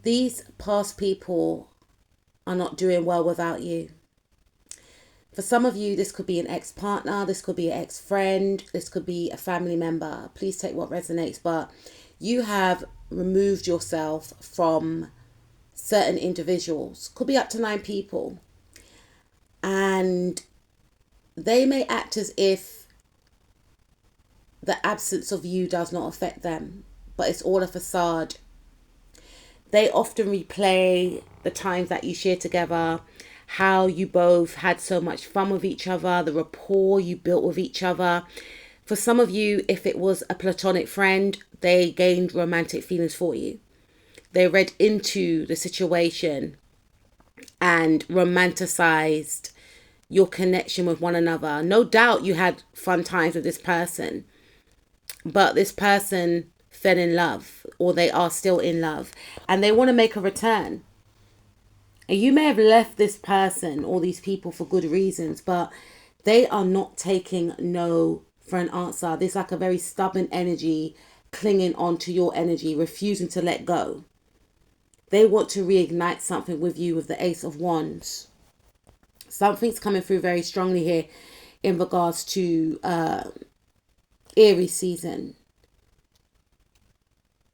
these past people are not doing well without you. For some of you, this could be an ex-partner, this could be an ex-friend, this could be a family member. Please take what resonates, but you have removed yourself from certain individuals. Could be up to 9 people. And they may act as if the absence of you does not affect them, but it's all a facade. They often replay the times that you shared together, how you both had so much fun with each other, the rapport you built with each other. For some of you, if it was a platonic friend, they gained romantic feelings for you. They read into the situation and romanticized your connection with one another. No doubt you had fun times with this person, but this person fell in love, or they are still in love, and they want to make a return. And you may have left this person or these people for good reasons, but they are not taking no for an answer. There's like a very stubborn energy clinging on to your energy, refusing to let go. They want to reignite something with you with the Ace of Wands. Something's coming through very strongly here in regards to Aries season.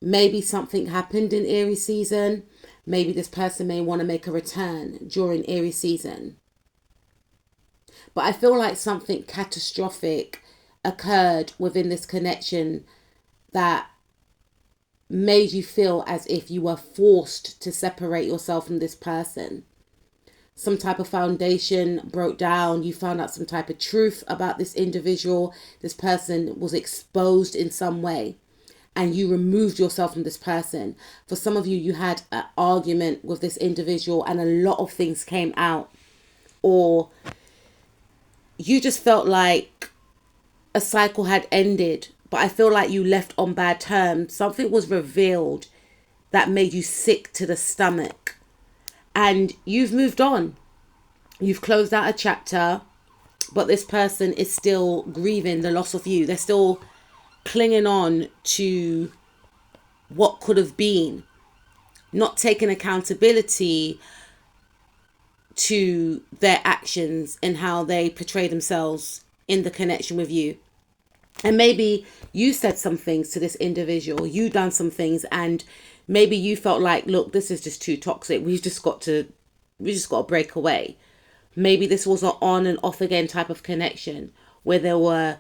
Maybe something happened in Aries season. Maybe this person may want to make a return during Aries season. But I feel like something catastrophic occurred within this connection that made you feel as if you were forced to separate yourself from this person. Some type of foundation broke down. You found out some type of truth about this individual. This person was exposed in some way, and you removed yourself from this person. For some of you, you had an argument with this individual and a lot of things came out. Or you just felt like a cycle had ended, but I feel like you left on bad terms. Something was revealed that made you sick to the stomach. And you've moved on. You've closed out a chapter, but this person is still grieving the loss of you. They're still clinging on to what could have been, not taking accountability to their actions and how they portray themselves in the connection with you. And maybe you said some things to this individual, you done some things, and maybe you felt like, look, this is just too toxic. We just got to break away. Maybe this was an on and off again type of connection where there were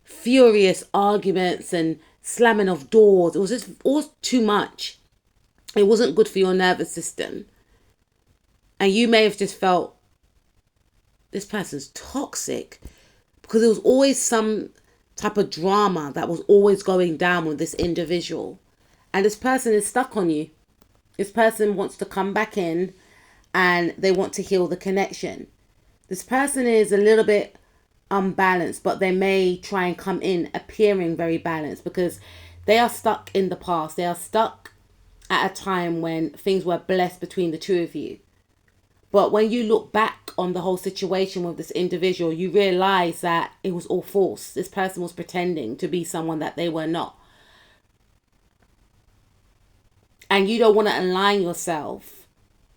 furious arguments and slamming of doors. It was just all too much. It wasn't good for your nervous system. And you may have just felt, this person's toxic, because there was always some type of drama that was always going down with this individual. And this person is stuck on you. This person wants to come back in and they want to heal the connection. This person is a little bit unbalanced, but they may try and come in appearing very balanced because they are stuck in the past. They are stuck at a time when things were blessed between the two of you. But when you look back on the whole situation with this individual, you realize that it was all false. This person was pretending to be someone that they were not. And you don't want to align yourself,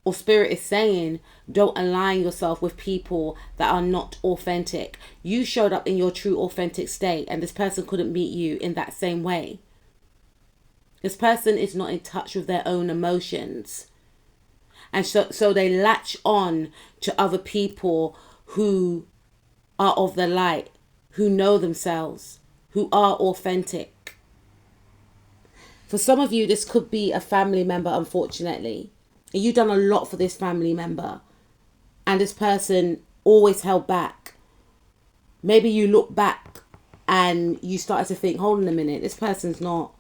or Spirit is saying, don't align yourself with people that are not authentic. You showed up in your true authentic state, and this person couldn't meet you in that same way. This person is not in touch with their own emotions. And so they latch on to other people who are of the light, who know themselves, who are authentic. For some of you, this could be a family member, unfortunately. And you've done a lot for this family member. And this person always held back. Maybe you look back and you started to think, hold on a minute, this person's not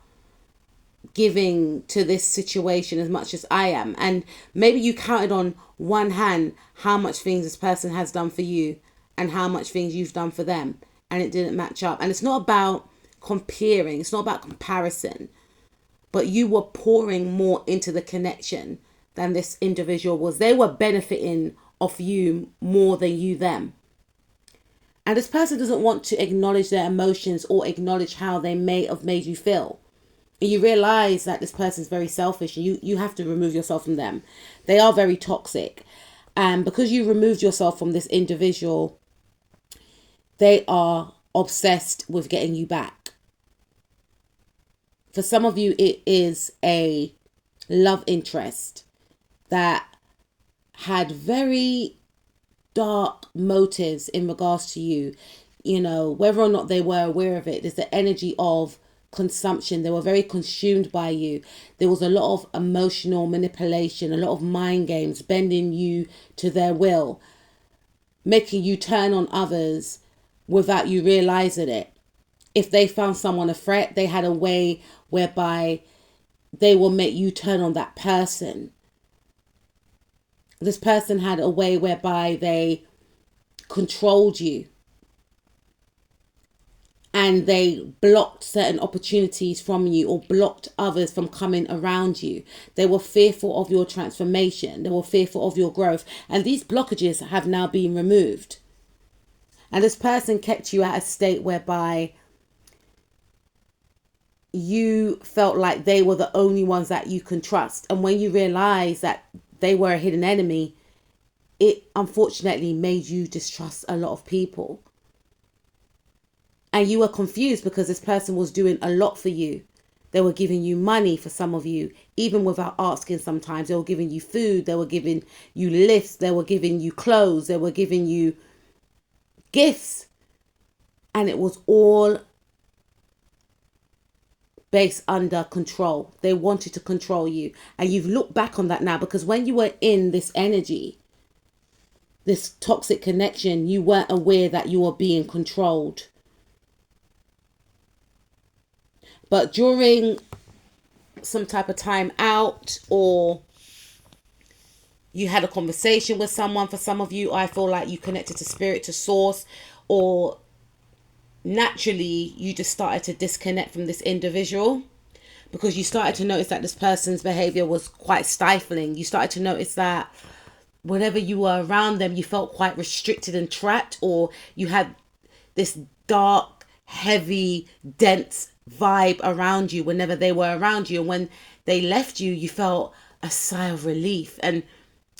giving to this situation as much as I am. And maybe you counted on one hand how much things this person has done for you and how much things you've done for them, and it didn't match up. And it's not about comparing, it's not about comparison, but you were pouring more into the connection than this individual was. They were benefiting off you more than you them. And this person doesn't want to acknowledge their emotions or acknowledge how they may have made you feel. and you realize that this person's very selfish, and you have to remove yourself from them. They are very toxic. And because you removed yourself from this individual, they are obsessed with getting you back. For some of you, it is a love interest that had very dark motives in regards to you. You know, whether or not they were aware of it, there's the energy of consumption. They were very consumed by you. There was a lot of emotional manipulation, a lot of mind games, bending you to their will, making you turn on others without you realizing it. If they found someone a threat, they had a way whereby they will make you turn on that person. This person had a way whereby they controlled you, and they blocked certain opportunities from you, or blocked others from coming around you. They were fearful of your transformation. They were fearful of your growth. And these blockages have now been removed. And this person kept you at a state whereby you felt like they were the only ones that you can trust. And when you realize that they were a hidden enemy, it unfortunately made you distrust a lot of people. And you were confused because this person was doing a lot for you. They were giving you money, for some of you, even without asking sometimes. They were giving you food. They were giving you lifts. They were giving you clothes. They were giving you gifts. And it was all based under control. They wanted to control you. And you've looked back on that now, because when you were in this energy, this toxic connection, you weren't aware that you were being controlled. But during some type of time out, or you had a conversation with someone, for some of you, I feel like you connected to spirit, to source, or naturally you just started to disconnect from this individual because you started to notice that this person's behavior was quite stifling. You started to notice that whenever you were around them, you felt quite restricted and trapped, or you had this dark, heavy, dense vibe around you whenever they were around you. And when they left you, you felt a sigh of relief. And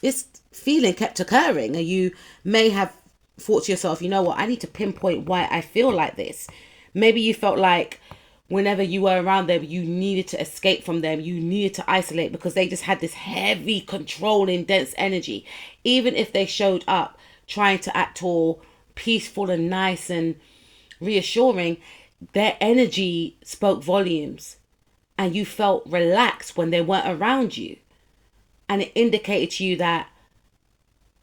this feeling kept occurring, and you may have thought to yourself, you know what, I need to pinpoint why I feel like this. Maybe you felt like whenever you were around them, you needed to escape from them. You needed to isolate because they just had this heavy, controlling, dense energy. Even if they showed up trying to act all peaceful and nice and reassuring, their energy spoke volumes, and you felt relaxed when they weren't around you. And it indicated to you that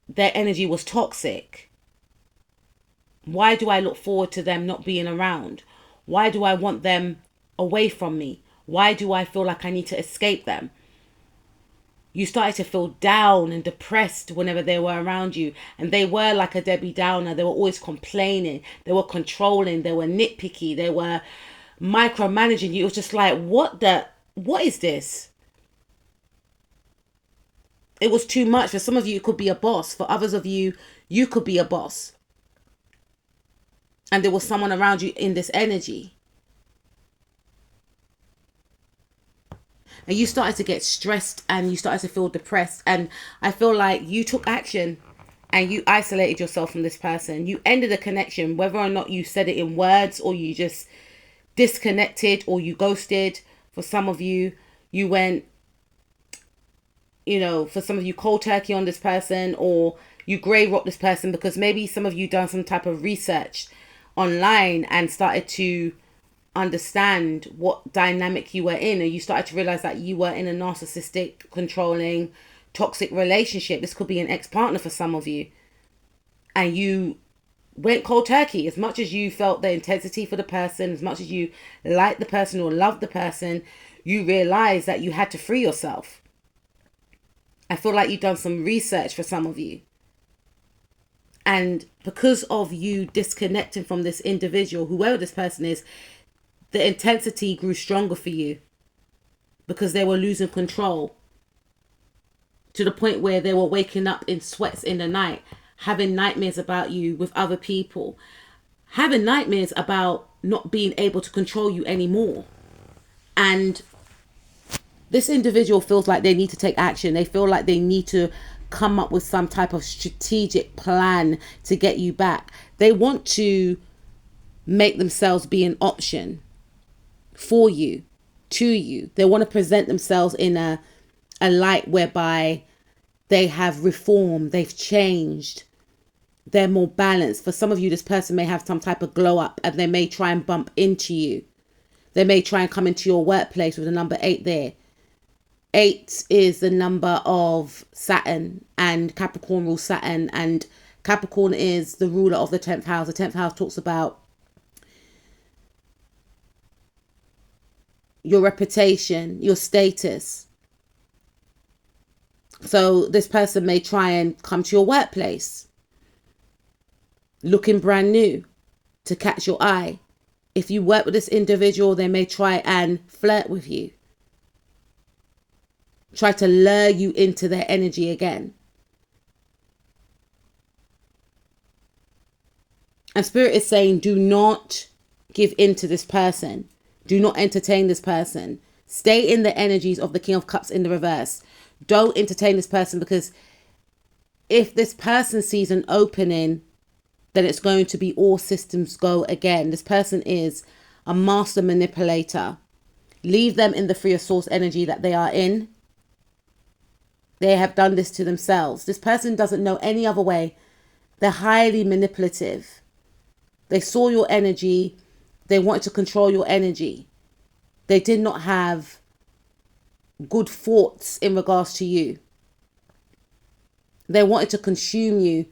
their energy was toxic. Why do I look forward to them not being around? Why do I want them away from me? Why do I feel like I need to escape them? You started to feel down and depressed whenever they were around you. And they were like a Debbie Downer. They were always complaining. They were controlling. They were nitpicky. They were micromanaging you. It was just like, what is this? It was too much. For some of you, it could be a boss. For others of you, you could be a boss. And there was someone around you in this energy. And you started to get stressed, and you started to feel depressed. And I feel like you took action and you isolated yourself from this person. You ended a connection, whether or not you said it in words, or you just disconnected, or you ghosted. For some of you, you went, for some of you, cold turkey on this person, or you grey rock this person, because maybe some of you done some type of research online and started to understand what dynamic you were in, and you started to realize that you were in a narcissistic, controlling, toxic relationship. This could be an ex-partner for some of you, and you went cold turkey. As much as you felt the intensity for the person, as much as you liked the person or loved the person, you realized that you had to free yourself. I feel like you've done some research for some of you. And because of you disconnecting from this individual, whoever this person is, the intensity grew stronger for you because they were losing control to the point where they were waking up in sweats in the night, having nightmares about you with other people, having nightmares about not being able to control you anymore. And This individual feels like they need to take action. They feel like they need to come up with some type of strategic plan to get you back. They want to make themselves be an option for you, to you. They want to present themselves in a light whereby they have reformed, they've changed, they're more balanced. For some of you, this person may have some type of glow up, and they may try and bump into you. They may try and come into your workplace with the number 8 there. 8 is the number of Saturn, and Capricorn rules Saturn, and Capricorn is the ruler of the 10th house. The 10th house talks about your reputation, your status. So this person may try and come to your workplace looking brand new to catch your eye. If you work with this individual, they may try and flirt with you, try to lure you into their energy again. And Spirit is saying, do not give in to this person. Do not entertain this person. Stay in the energies of the King of Cups in the reverse. Don't entertain this person, because if this person sees an opening, then it's going to be all systems go again. This person is a master manipulator. Leave them in the free of source energy that they are in. They have done this to themselves. This person doesn't know any other way. They're highly manipulative. They saw your energy. They wanted to control your energy. They did not have good thoughts in regards to you. They wanted to consume you,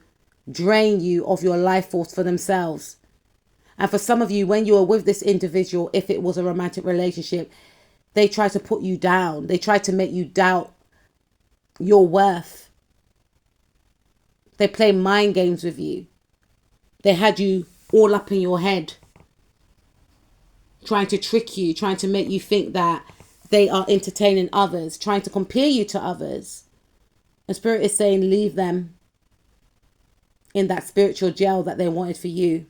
drain you of your life force for themselves. And for some of you, when you are with this individual, if it was a romantic relationship, they try to put you down. They try to make you doubt your worth. They play mind games with you. They had you all up in your head, trying to trick you, trying to make you think that they are entertaining others, trying to compare you to others. And Spirit is saying, leave them in that spiritual jail that they wanted for you.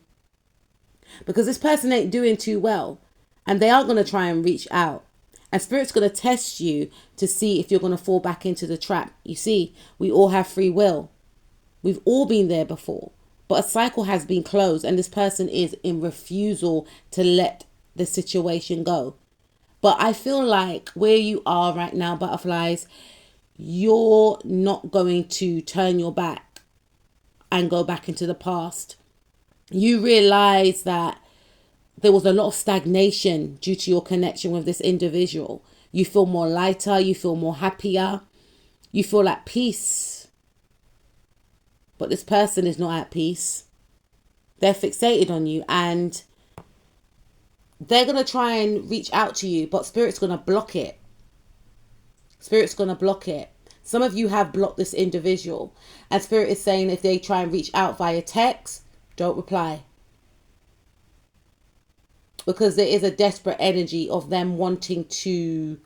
Because this person ain't doing too well, and they are going to try and reach out. And Spirit's going to test you to see if you're going to fall back into the trap. You see, we all have free will. We've all been there before. But a cycle has been closed, and this person is in refusal to let the situation go. But I feel like where you are right now, butterflies, you're not going to turn your back and go back into the past. You realize that there was a lot of stagnation due to your connection with this individual. You feel more lighter, you feel more happier, you feel at peace. But this person is not at peace. They're fixated on you, and they're going to try and reach out to you, but Spirit's going to block it. Spirit's going to block it. Some of you have blocked this individual, and Spirit is saying if they try and reach out via text, don't reply. Because there is a desperate energy of them wanting to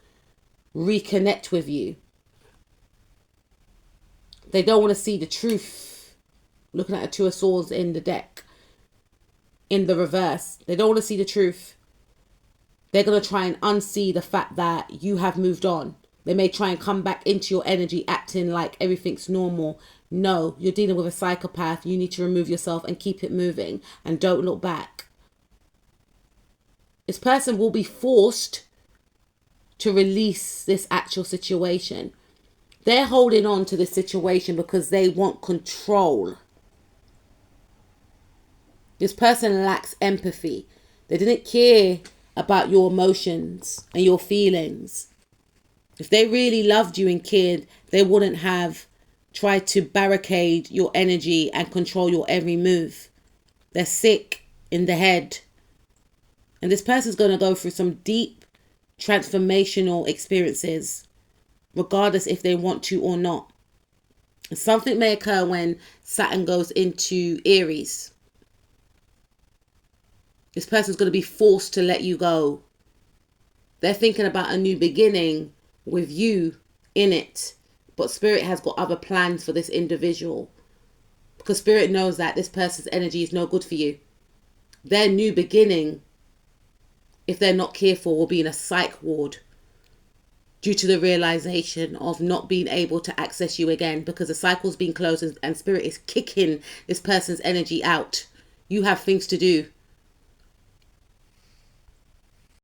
reconnect with you. They don't want to see the truth. Looking at a 2 of Swords in the deck, in the reverse. They don't want to see the truth. They're going to try and unsee the fact that you have moved on. They may try and come back into your energy acting like everything's normal. No, you're dealing with a psychopath. You need to remove yourself and keep it moving. And don't look back. This person will be forced to release this actual situation. They're holding on to this situation because they want control. This person lacks empathy. They didn't care about your emotions and your feelings. If they really loved you and cared, they wouldn't have tried to barricade your energy and control your every move. They're sick in the head. And this person's going to go through some deep transformational experiences, regardless if they want to or not. Something may occur when Saturn goes into Aries. This person's going to be forced to let you go. They're thinking about a new beginning with you in it. But Spirit has got other plans for this individual. Because Spirit knows that this person's energy is no good for you. Their new beginning, if they're not careful, will be in a psych ward. due to the realization of not being able to access you again, because the cycle's been closed and spirit is kicking this person's energy out. You have things to do.